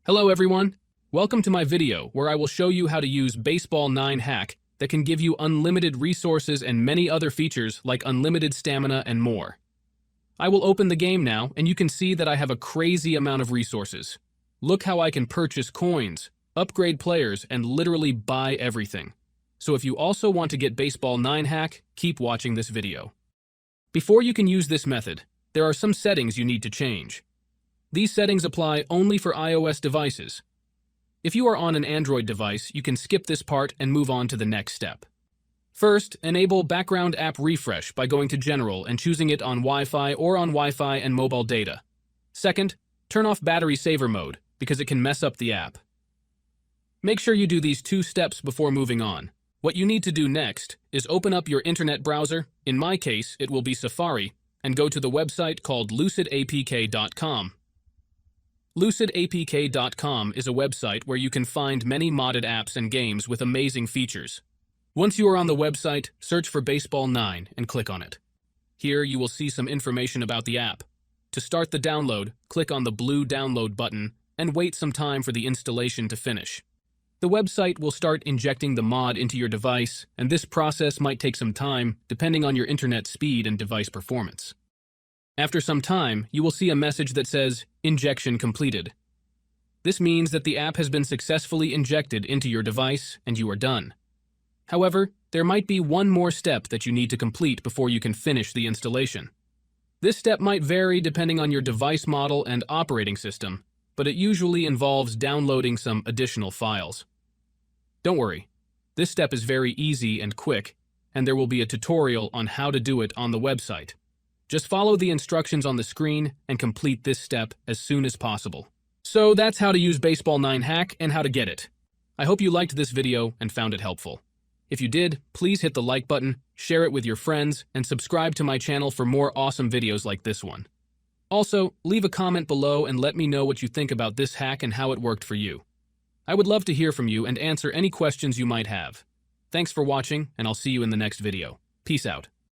Hello everyone! Welcome to my video where I will show you how to use Baseball 9 hack that can give you unlimited resources and many other features like unlimited stamina and more. I will open the game now and you can see that I have a crazy amount of resources. Look how I can purchase coins, upgrade players, and literally buy everything. So if you also want to get Baseball 9 hack, keep watching this video. Before you can use this method, there are some settings you need to change. These settings apply only for iOS devices. If you are on an Android device, you can skip this part and move on to the next step. First, enable background app refresh by going to General and choosing it on Wi-Fi or on Wi-Fi and mobile data. Second, turn off battery saver mode because it can mess up the app. Make sure you do these 2 steps before moving on. What you need to do next is open up your internet browser, in my case it will be Safari, and go to the website called lucidapk.com. Lucidapk.com is a website where you can find many modded apps and games with amazing features. Once you are on the website, search for Baseball 9 and click on it. Here you will see some information about the app. To start the download, click on the blue download button and wait some time for the installation to finish. The website will start injecting the mod into your device, and this process might take some time depending on your internet speed and device performance. After some time, you will see a message that says, "Injection completed." This means that the app has been successfully injected into your device and you are done. However, there might be one more step that you need to complete before you can finish the installation. This step might vary depending on your device model and operating system, but it usually involves downloading some additional files. Don't worry, this step is very easy and quick, and there will be a tutorial on how to do it on the website. Just follow the instructions on the screen and complete this step as soon as possible. So that's how to use Baseball 9 hack and how to get it. I hope you liked this video and found it helpful. If you did, please hit the like button, share it with your friends, and subscribe to my channel for more awesome videos like this one. Also, leave a comment below and let me know what you think about this hack and how it worked for you. I would love to hear from you and answer any questions you might have. Thanks for watching, and I'll see you in the next video. Peace out.